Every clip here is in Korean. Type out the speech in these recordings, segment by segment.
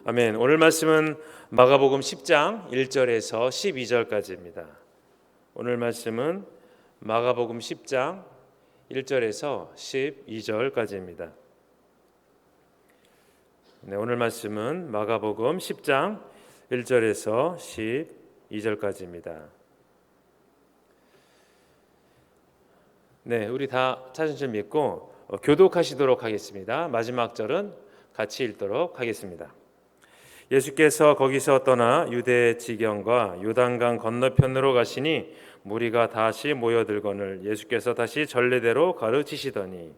아멘. 오늘 말씀은 마가복음 10장 1절에서 12절까지입니다. 오늘 말씀은 마가복음 10장 1절에서 12절까지입니다. 네, 오늘 말씀은 마가복음 10장 1절에서 12절까지입니다. 네, 우리 다 찾은 줄 믿고 교독하시도록 하겠습니다. 마지막 절은 같이 읽도록 하겠습니다. 예수께서 거기서 떠나 유대 지경과 요단강 건너편으로 가시니 무리가 다시 모여들거늘 예수께서 다시 전례대로 가르치시더니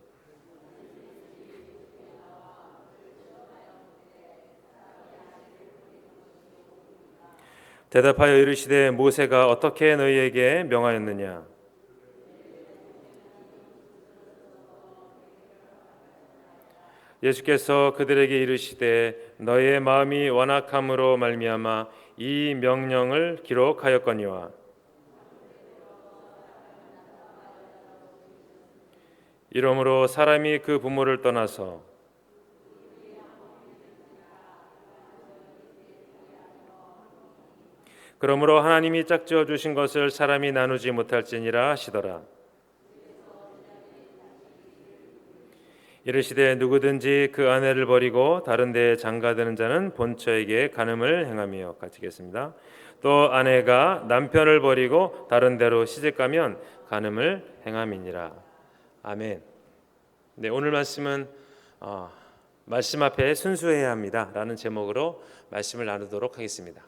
대답하여 이르시되 모세가 어떻게 너희에게 명하였느냐? 예수께서 그들에게 이르시되 너희의 마음이 완악함으로 말미암아 이 명령을 기록하였거니와 이러므로 사람이 그 부모를 떠나서 그러므로 하나님이 짝지어 주신 것을 사람이 나누지 못할지니라 하시더라. 이르시되 누구든지 그 아내를 버리고 다른 데에 장가드는 자는 본처에게 간음을 행하며 같이 읽겠습니다. 또 아내가 남편을 버리고 다른 데로 시집가면 간음을 행함이니라. 아멘. 네, 오늘 말씀은 말씀 앞에 순수해야 합니다라는 제목으로 말씀을 나누도록 하겠습니다.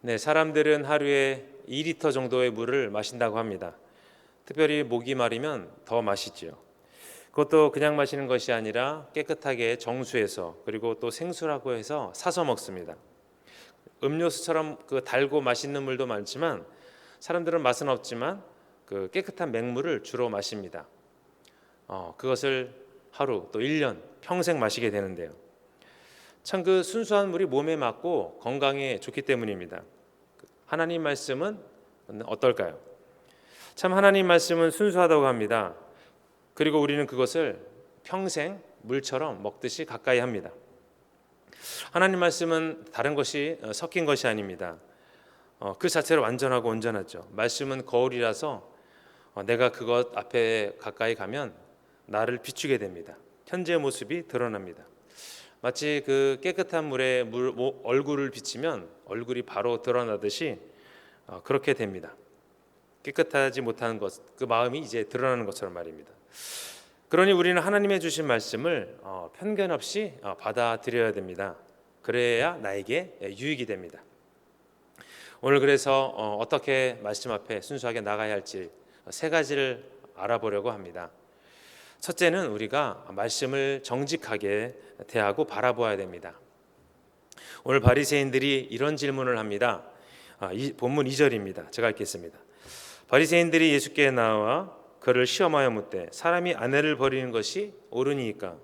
네, 사람들은 하루에 2리터 정도의 물을 마신다고 합니다. 특별히 목이 마르면 더 마시지요. 그것도 그냥 마시는 것이 아니라 깨끗하게 정수해서 그리고 또 생수라고 해서 사서 먹습니다. 음료수처럼 그 달고 맛있는 물도 많지만 사람들은 맛은 없지만 그 깨끗한 맹물을 주로 마십니다. 그것을 하루 또 1년 평생 마시게 되는데요. 참 그 순수한 물이 몸에 맞고 건강에 좋기 때문입니다. 하나님 말씀은 어떨까요? 참 하나님 말씀은 순수하다고 합니다. 그리고 우리는 그것을 평생 물처럼 먹듯이 가까이 합니다. 하나님 말씀은 다른 것이 섞인 것이 아닙니다. 그 자체로 완전하고 온전하죠. 말씀은 거울이라서 내가 그것 앞에 가까이 가면 나를 비추게 됩니다. 현재의 모습이 드러납니다. 마치 그 깨끗한 물에 얼굴을 비치면 얼굴이 바로 드러나듯이 그렇게 됩니다. 깨끗하지 못한 것, 그 마음이 이제 드러나는 것처럼 말입니다. 그러니 우리는 하나님의 주신 말씀을 편견 없이 받아들여야 됩니다. 그래야 나에게 유익이 됩니다. 오늘 그래서 어떻게 말씀 앞에 순수하게 나가야 할지 세 가지를 알아보려고 합니다. 첫째는 우리가 말씀을 정직하게 대하고 바라보아야 됩니다. 오늘 바리새인들이 이런 질문을 합니다. 이 본문 2절입니다. 제가 읽겠습니다. 바리새인들이 예수께 나와 그를 시험하여 묻되 사람이 아내를 버리는 것이 옳으니까.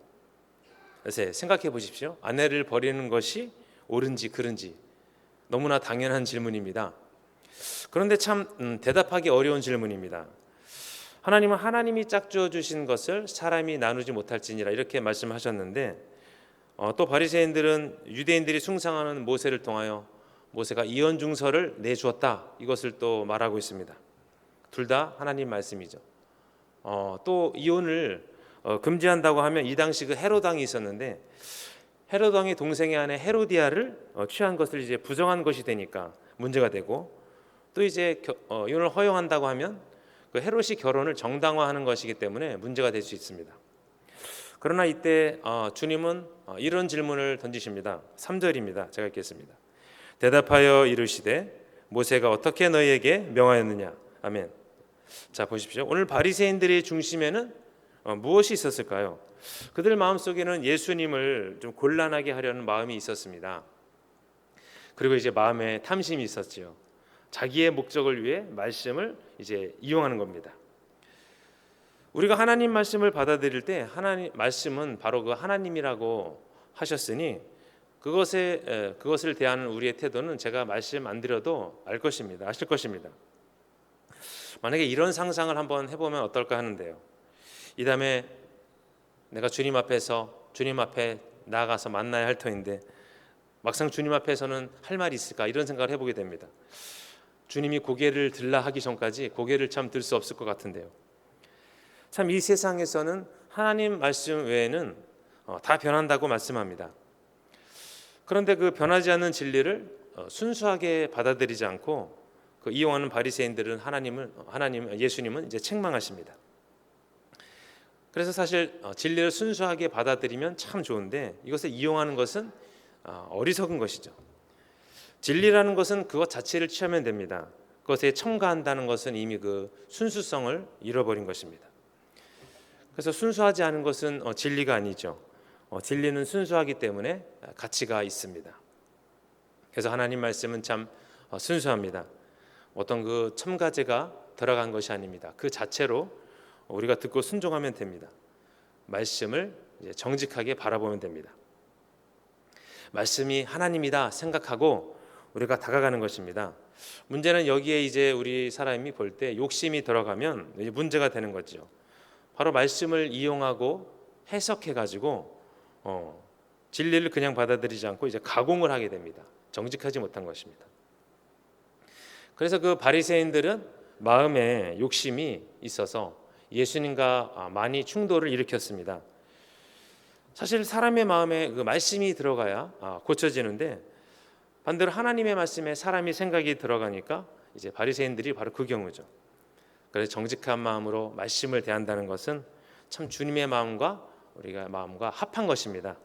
그래서 생각해 보십시오. 아내를 버리는 것이 옳은지 그른지 너무나 당연한 질문입니다. 그런데 참 대답하기 어려운 질문입니다. 하나님은 하나님이 짝지어 주신 것을 사람이 나누지 못할지니라 이렇게 말씀하셨는데 또 바리새인들은 유대인들이 숭상하는 모세를 통하여 모세가 이혼중서를 내주었다 이것을 또 말하고 있습니다. 둘 다 하나님 말씀이죠. 또 이혼을 금지한다고 하면 이 당시 그 헤롯 왕이 있었는데 헤롯 왕의 동생의 아내 헤로디아를 취한 것을 이제 부정한 것이 되니까 문제가 되고 또 이제 이혼을 허용한다고 하면 그 헤롯이 결혼을 정당화하는 것이기 때문에 문제가 될 수 있습니다. 그러나 이때 주님은 이런 질문을 던지십니다. 3절입니다. 제가 읽겠습니다. 대답하여 이르시되 모세가 어떻게 너희에게 명하였느냐. 아멘. 자 보십시오. 오늘 바리새인들의 중심에는 무엇이 있었을까요? 그들 마음속에는 예수님을 좀 곤란하게 하려는 마음이 있었습니다. 그리고 이제 마음에 탐심이 있었지요. 자기의 목적을 위해 말씀을 이제 이용하는 겁니다. 우리가 하나님 말씀을 받아들일 때 하나님 말씀은 바로 그 하나님이라고 하셨으니 그것을 대하는 우리의 태도는 제가 말씀 안 드려도 알 것입니다. 아실 것입니다. 만약에 이런 상상을 한번 해보면 어떨까 하는데요. 이 다음에 내가 주님 앞에 나아가서 만나야 할 터인데 막상 주님 앞에서는 할 말이 있을까 이런 생각을 해보게 됩니다. 주님이 고개를 들라 하기 전까지 고개를 참 들 수 없을 것 같은데요. 참 이 세상에서는 하나님 말씀 외에는 다 변한다고 말씀합니다. 그런데 그 변하지 않는 진리를 순수하게 받아들이지 않고 그 이용하는 바리새인들은 예수님은 이제 책망하십니다. 그래서 사실 진리를 순수하게 받아들이면 참 좋은데 이것을 이용하는 것은 어리석은 것이죠. 진리라는 것은 그것 자체를 취하면 됩니다. 그것에 첨가한다는 것은 이미 그 순수성을 잃어버린 것입니다. 그래서 순수하지 않은 것은 진리가 아니죠. 진리는 순수하기 때문에 가치가 있습니다. 그래서 하나님 말씀은 참 순수합니다. 어떤 그 첨가제가 들어간 것이 아닙니다. 그 자체로 우리가 듣고 순종하면 됩니다. 말씀을 이제 정직하게 바라보면 됩니다. 말씀이 하나님이다 생각하고 우리가 다가가는 것입니다. 문제는 여기에 이제 우리 사람이 볼 때 욕심이 들어가면 문제가 되는 거죠. 바로 말씀을 이용하고 해석해 가지고 진리를 그냥 받아들이지 않고 이제 가공을 하게 됩니다. 정직하지 못한 것입니다. 그래서 그 바리새인들은 마음에 욕심이 있어서 예수님과 많이 충돌을 일으켰습니다. 사실 사람의 마음에 그 말씀이 들어가야 고쳐지는데 반대로 하나님의 말씀에 사람이 생각이 들어가니까 이제 바리새인들이 바로 그 경우죠. 그래서 정직한 마음으로 말씀을 대한다는 것은 참 주님의 마음과 우리가 마음과 합한 것입니다.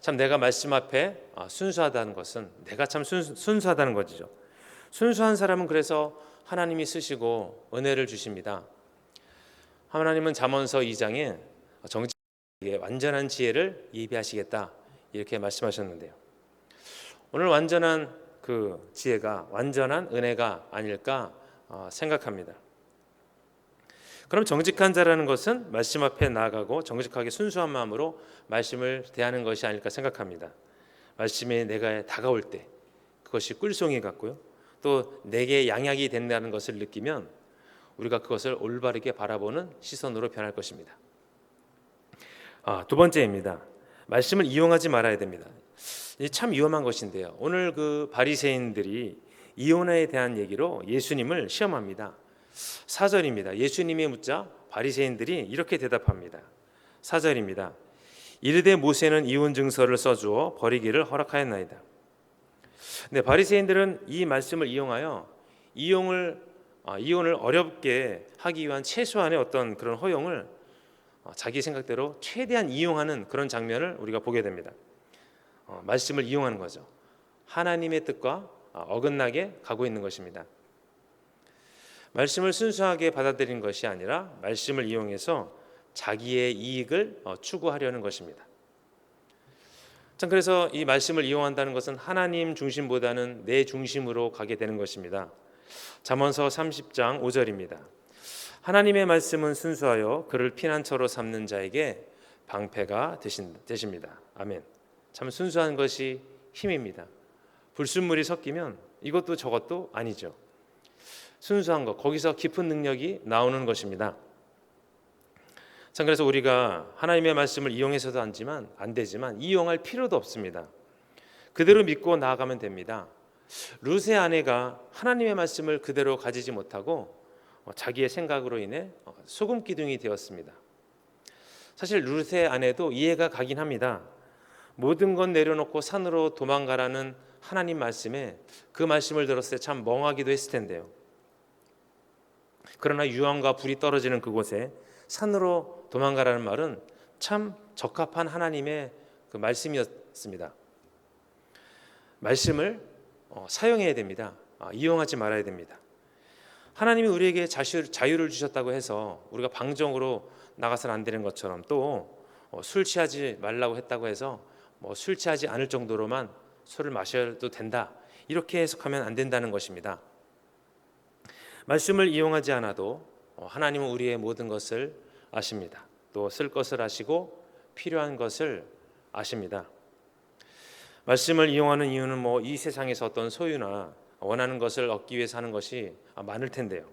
참 내가 말씀 앞에 순수하다는 것은 내가 참 순수하다는 것이죠. 순수한 사람은 그래서 하나님이 쓰시고 은혜를 주십니다. 하나님은 잠언서 2장에 정직하게 완전한 지혜를 예비하시겠다 이렇게 말씀하셨는데요. 오늘 완전한 그 지혜가 완전한 은혜가 아닐까 생각합니다. 그럼 정직한 자라는 것은 말씀 앞에 나아가고 정직하게 순수한 마음으로 말씀을 대하는 것이 아닐까 생각합니다. 말씀이 내가 다가올 때 그것이 꿀송이 같고요. 또 내게 양약이 된다는 것을 느끼면 우리가 그것을 올바르게 바라보는 시선으로 변할 것입니다. 두 번째입니다. 말씀을 이용하지 말아야 됩니다. 참 위험한 것인데요. 오늘 그 바리새인들이 이혼에 대한 얘기로 예수님을 시험합니다. 4절입니다. 예수님이 묻자 바리새인들이 이렇게 대답합니다. 4절입니다. 이르되 모세는 이혼 증서를 써주어 버리기를 허락하였나이다. 네, 바리새인들은 이 말씀을 이용하여 이혼을 어렵게 하기 위한 최소한의 어떤 그런 허용을 자기 생각대로 최대한 이용하는 그런 장면을 우리가 보게 됩니다. 말씀을 이용하는 거죠. 하나님의 뜻과 어긋나게 가고 있는 것입니다. 말씀을 순수하게 받아들인 것이 아니라 말씀을 이용해서 자기의 이익을 추구하려는 것입니다. 참 그래서 이 말씀을 이용한다는 것은 하나님 중심보다는 내 중심으로 가게 되는 것입니다. 잠언서 30장 5절입니다. 하나님의 말씀은 순수하여 그를 피난처로 삼는 자에게 방패가 되십니다. 아멘. 참 순수한 것이 힘입니다. 불순물이 섞이면 이것도 저것도 아니죠. 순수한 것, 거기서 깊은 능력이 나오는 것입니다. 참 그래서 우리가 하나님의 말씀을 이용해서도 안 되지만 이용할 필요도 없습니다. 그대로 믿고 나아가면 됩니다. 룻의 아내가 하나님의 말씀을 그대로 가지지 못하고 자기의 생각으로 인해 소금 기둥이 되었습니다. 사실 룻의 아내도 이해가 가긴 합니다. 모든 건 내려놓고 산으로 도망가라는 하나님 말씀에 그 말씀을 들었을 때 참 멍하기도 했을 텐데요. 그러나 유황과 불이 떨어지는 그곳에 산으로 도망가라는 말은 참 적합한 하나님의 그 말씀이었습니다. 말씀을 사용해야 됩니다. 이용하지 말아야 됩니다. 하나님이 우리에게 자유를 주셨다고 해서 우리가 방종으로 나가서는 안 되는 것처럼 또 술 취하지 말라고 했다고 해서 술 취하지 않을 정도로만 술을 마셔도 된다 이렇게 해석하면 안 된다는 것입니다. 말씀을 이용하지 않아도 하나님은 우리의 모든 것을 아십니다. 또 쓸 것을 아시고 필요한 것을 아십니다. 말씀을 이용하는 이유는 이 세상에서 어떤 소유나 원하는 것을 얻기 위해서 하는 것이 많을 텐데요.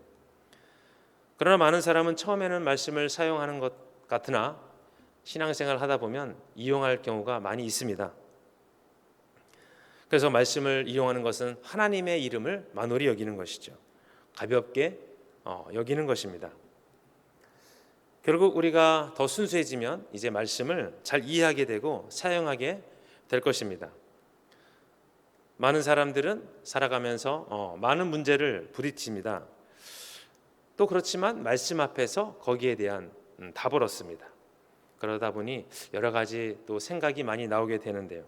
그러나 많은 사람은 처음에는 말씀을 사용하는 것 같으나 신앙생활 하다 보면 이용할 경우가 많이 있습니다. 그래서 말씀을 이용하는 것은 하나님의 이름을 만홀히 여기는 것이죠. 가볍게 여기는 것입니다. 결국 우리가 더 순수해지면 이제 말씀을 잘 이해하게 되고 사용하게 될 것입니다. 많은 사람들은 살아가면서 많은 문제를 부딪힙니다. 또 그렇지만 말씀 앞에서 거기에 대한 답을 얻습니다. 그러다 보니 여러 가지 또 생각이 많이 나오게 되는데요.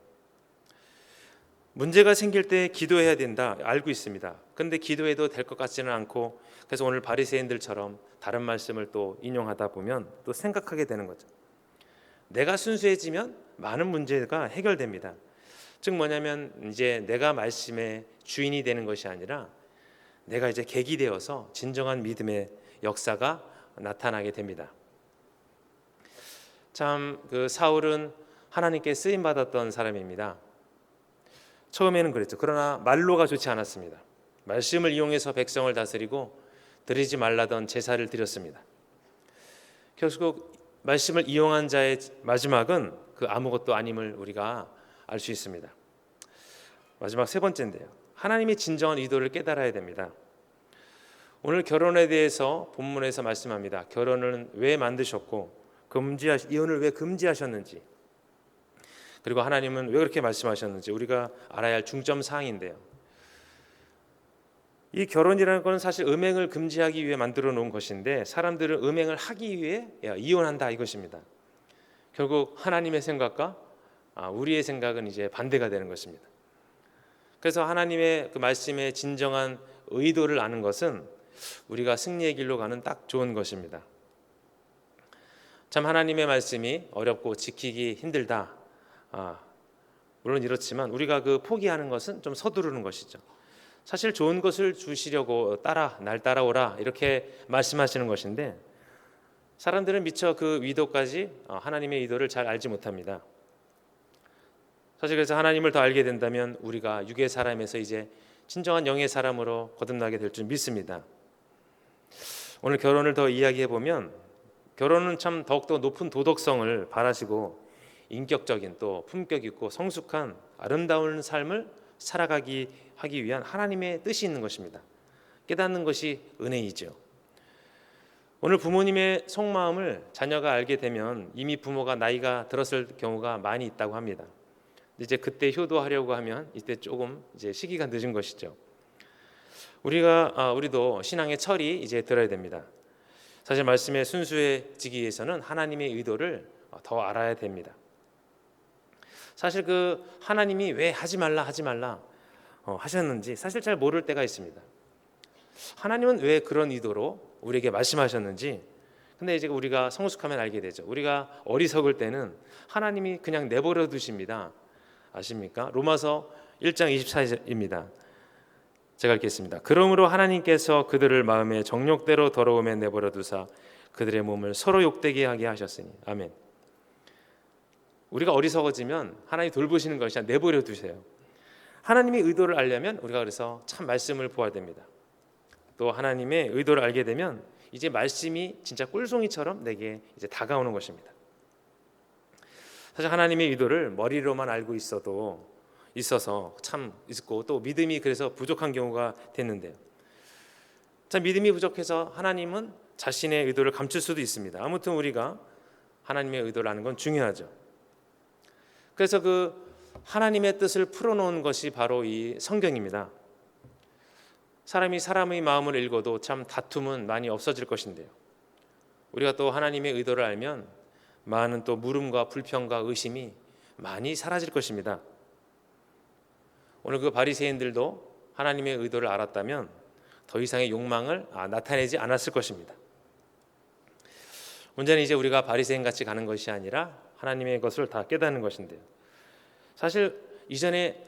문제가 생길 때 기도해야 된다 알고 있습니다. 근데 기도해도 될 것 같지는 않고, 그래서 오늘 바리새인들처럼 다른 말씀을 또 인용하다 보면 또 생각하게 되는 거죠. 내가 순수해지면 많은 문제가 해결됩니다. 즉 뭐냐면 이제 내가 말씀의 주인이 되는 것이 아니라 내가 이제 객이 되어서 진정한 믿음의 역사가 나타나게 됩니다. 참 그 사울은 하나님께 쓰임 받았던 사람입니다. 처음에는 그랬죠. 그러나 말로가 좋지 않았습니다. 말씀을 이용해서 백성을 다스리고 드리지 말라던 제사를 드렸습니다. 결국 말씀을 이용한 자의 마지막은 그 아무것도 아님을 우리가 알 수 있습니다. 마지막 세 번째인데요. 하나님의 진정한 의도를 깨달아야 됩니다. 오늘 결혼에 대해서 본문에서 말씀합니다. 결혼은 왜 만드셨고 이혼을 왜 금지하셨는지, 그리고 하나님은 왜 그렇게 말씀하셨는지 우리가 알아야 할 중점 사항인데요. 이 결혼이라는 것은 사실 음행을 금지하기 위해 만들어 놓은 것인데 사람들은 음행을 하기 위해 이혼한다 이것입니다. 결국 하나님의 생각과 우리의 생각은 이제 반대가 되는 것입니다. 그래서 하나님의 그 말씀의 진정한 의도를 아는 것은 우리가 승리의 길로 가는 딱 좋은 것입니다. 참 하나님의 말씀이 어렵고 지키기 힘들다. 물론 이렇지만 우리가 그 포기하는 것은 좀 서두르는 것이죠. 사실 좋은 것을 주시려고 날 따라오라 이렇게 말씀하시는 것인데 사람들은 미처 그 의도까지 하나님의 의도를 잘 알지 못합니다. 사실 그래서 하나님을 더 알게 된다면 우리가 육의 사람에서 이제 진정한 영의 사람으로 거듭나게 될 줄 믿습니다. 오늘 결혼을 더 이야기해 보면 결혼은 참 더욱더 높은 도덕성을 바라시고 인격적인 또 품격 있고 성숙한 아름다운 삶을 살아가기 하기 위한 하나님의 뜻이 있는 것입니다. 깨닫는 것이 은혜이죠. 오늘 부모님의 속마음을 자녀가 알게 되면 이미 부모가 나이가 들었을 경우가 많이 있다고 합니다. 이제 그때 효도하려고 하면 이때 조금 이제 시기가 늦은 것이죠. 우리도 신앙의 철이 이제 들어야 됩니다. 사실 말씀에 순수해지기 위해서는 하나님의 의도를 더 알아야 됩니다. 사실 그 하나님이 왜 하지 말라 하셨는지 사실 잘 모를 때가 있습니다. 하나님은 왜 그런 의도로 우리에게 말씀하셨는지, 근데 이제 우리가 성숙하면 알게 되죠. 우리가 어리석을 때는 하나님이 그냥 내버려 두십니다. 아십니까? 로마서 1장 24절입니다. 제가 읽겠습니다. 그러므로 하나님께서 그들을 마음의 정욕대로 더러움에 내버려 두사 그들의 몸을 서로 욕되게 하게 하셨으니. 아멘. 우리가 어리석어지면 하나님 돌보시는 것이 아니라 내버려 두세요. 하나님의 의도를 알려면 우리가 그래서 참 말씀을 보아야 됩니다. 또 하나님의 의도를 알게 되면 이제 말씀이 진짜 꿀송이처럼 내게 이제 다가오는 것입니다. 사실 하나님의 의도를 머리로만 알고 있어서 참 있고 또 믿음이 그래서 부족한 경우가 됐는데요. 참 믿음이 부족해서 하나님은 자신의 의도를 감출 수도 있습니다. 아무튼 우리가 하나님의 의도를 아는 건 중요하죠. 그래서 그 하나님의 뜻을 풀어놓은 것이 바로 이 성경입니다. 사람이 사람의 마음을 읽어도 참 다툼은 많이 없어질 것인데요. 우리가 또 하나님의 의도를 알면 많은 또 물음과 불평과 의심이 많이 사라질 것입니다. 오늘 그 바리새인들도 하나님의 의도를 알았다면 더 이상의 욕망을 나타내지 않았을 것입니다. 문제는 이제 우리가 바리새인 같이 가는 것이 아니라 하나님의 것을 다 깨닫는 것인데요. 사실 이전에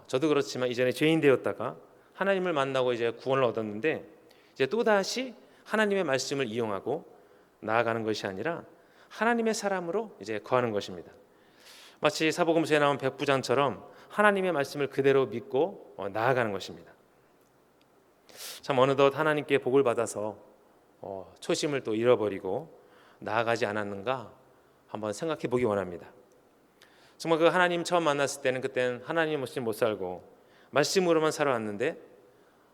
저도 그렇지만 이전에 죄인 되었다가 하나님을 만나고 이제 구원을 얻었는데 이제 또 다시 하나님의 말씀을 이용하고 나아가는 것이 아니라 하나님의 사람으로 이제 거하는 것입니다. 마치 사복음서에 나온 백부장처럼 하나님의 말씀을 그대로 믿고 나아가는 것입니다. 참 어느덧 하나님께 복을 받아서 초심을 또 잃어버리고 나아가지 않았는가 한번 생각해 보기 원합니다. 정말 그 하나님 처음 만났을 때는 그때는 하나님 없이 못 살고 말씀으로만 살아왔는데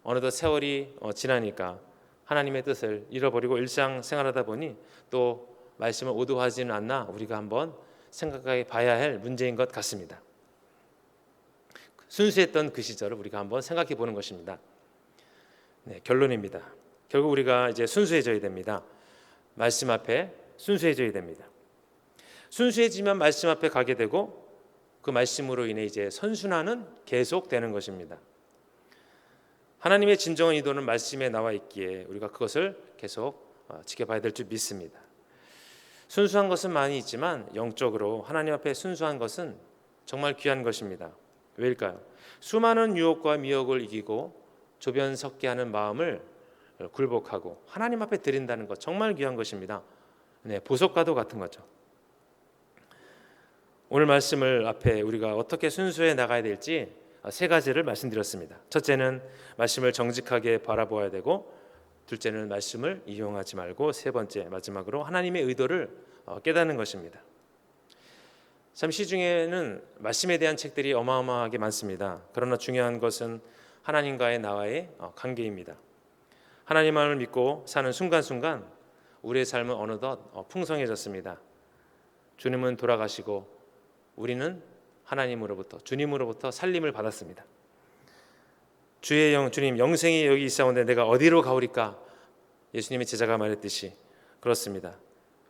어느덧 세월이 지나니까 하나님의 뜻을 잃어버리고 일상생활하다 보니 또 말씀을 오도하지는 않나 우리가 한번 생각해 봐야 할 문제인 것 같습니다. 순수했던 그 시절을 우리가 한번 생각해 보는 것입니다. 네, 결론입니다. 결국 우리가 이제 순수해져야 됩니다. 말씀 앞에 순수해져야 됩니다. 순수해지면 말씀 앞에 가게 되고 그 말씀으로 인해 이제 선순환은 계속되는 것입니다. 하나님의 진정한 의도는 말씀에 나와 있기에 우리가 그것을 계속 지켜봐야 될 줄 믿습니다. 순수한 것은 많이 있지만 영적으로 하나님 앞에 순수한 것은 정말 귀한 것입니다. 왜일까요? 수많은 유혹과 미혹을 이기고 조변 섞게 하는 마음을 굴복하고 하나님 앞에 드린다는 것 정말 귀한 것입니다. 네, 보석과도 같은 거죠. 오늘 말씀을 앞에 우리가 어떻게 순수해 나가야 될지 세 가지를 말씀드렸습니다. 첫째는 말씀을 정직하게 바라보아야 되고, 둘째는 말씀을 이용하지 말고, 세 번째 마지막으로 하나님의 의도를 깨닫는 것입니다. 참 시중에는 말씀에 대한 책들이 어마어마하게 많습니다. 그러나 중요한 것은 하나님과의 나와의 관계입니다. 하나님만을 믿고 사는 순간순간 우리의 삶은 어느덧 풍성해졌습니다. 주님은 돌아가시고 우리는 하나님으로부터 주님으로부터 살림을 받았습니다. 주님 영생이 여기 있사온데 내가 어디로 가오리까? 예수님의 제자가 말했듯이 그렇습니다.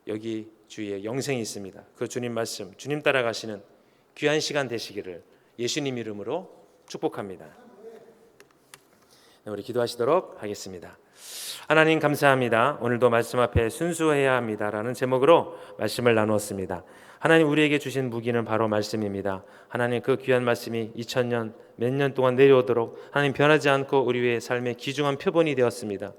여기 주의 영생이 있습니다. 그 주님 말씀, 주님 따라가시는 귀한 시간 되시기를 예수님 이름으로 축복합니다. 우리 기도하시도록 하겠습니다. 하나님 감사합니다. 오늘도 말씀 앞에 순수해야 합니다라는 제목으로 말씀을 나누었습니다. 하나님 우리에게 주신 무기는 바로 말씀입니다. 하나님 그 귀한 말씀이 2000년 몇 년 동안 내려오도록 하나님 변하지 않고 우리의 삶의 귀중한 표본이 되었습니다.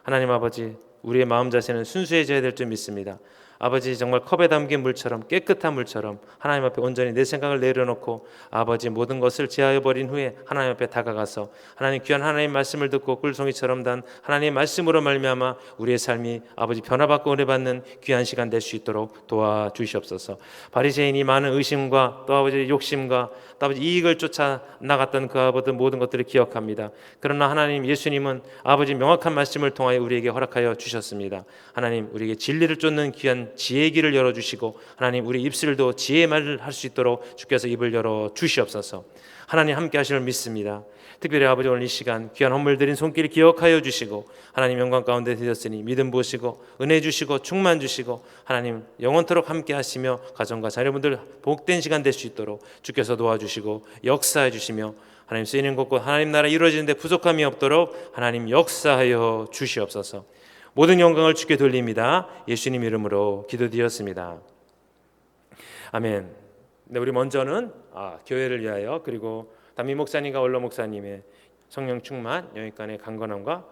하나님 아버지 우리의 마음 자세는 순수해져야 될 줄 믿습니다. 아버지 정말 컵에 담긴 물처럼 깨끗한 물처럼 하나님 앞에 온전히 내 생각을 내려놓고 아버지 모든 것을 제하여 버린 후에 하나님 앞에 다가가서 하나님 귀한 하나님 말씀을 듣고 꿀송이처럼 단 하나님의 말씀으로 말미암아 우리의 삶이 아버지 변화받고 은혜받는 귀한 시간 될 수 있도록 도와주시옵소서. 바리새인이 많은 의심과 또 아버지 욕심과 또 아버지 이익을 쫓아 나갔던 그 아버지 모든 것들을 기억합니다. 그러나 하나님 예수님은 아버지 명확한 말씀을 통하여 우리에게 허락하여 주셨습니다. 하나님 우리에게 진리를 쫓는 귀한 지혜의 길을 열어주시고 하나님 우리 입술도 지혜의 말을 할 수 있도록 주께서 입을 열어 주시옵소서. 하나님 함께 하시는 믿습니다. 특별히 아버지 오늘 이 시간 귀한 헌물 드린 손길을 기억하여 주시고 하나님 영광 가운데 드렸으니 믿음 보시고 은혜 주시고 충만 주시고 하나님 영원토록 함께 하시며 가정과 자녀분들 복된 시간 될 수 있도록 주께서 도와주시고 역사해 주시며 하나님 쓰이는 곳곳 하나님 나라 이루어지는데 부족함이 없도록 하나님 역사하여 주시옵소서. 모든 영광을 주께 돌립니다. 예수님 이름으로 기도드렸습니다. 아멘. 네, 우리 먼저는 교회를 위하여 그리고 담임 목사님과 원로 목사님의 성령 충만 영육간의 강건함과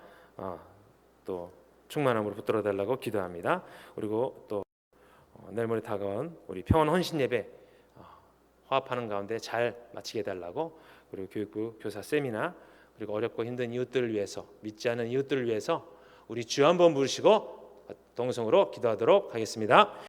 또 충만함으로 붙들어 달라고 기도합니다. 그리고 또 내일 모레 다가온 우리 평원 헌신 예배 화합하는 가운데 잘 마치게 해달라고 그리고 교육부 교사 세미나 그리고 어렵고 힘든 이웃들을 위해서 믿지 않는 이웃들을 위해서 우리 주 한번 부르시고 동성으로 기도하도록 하겠습니다.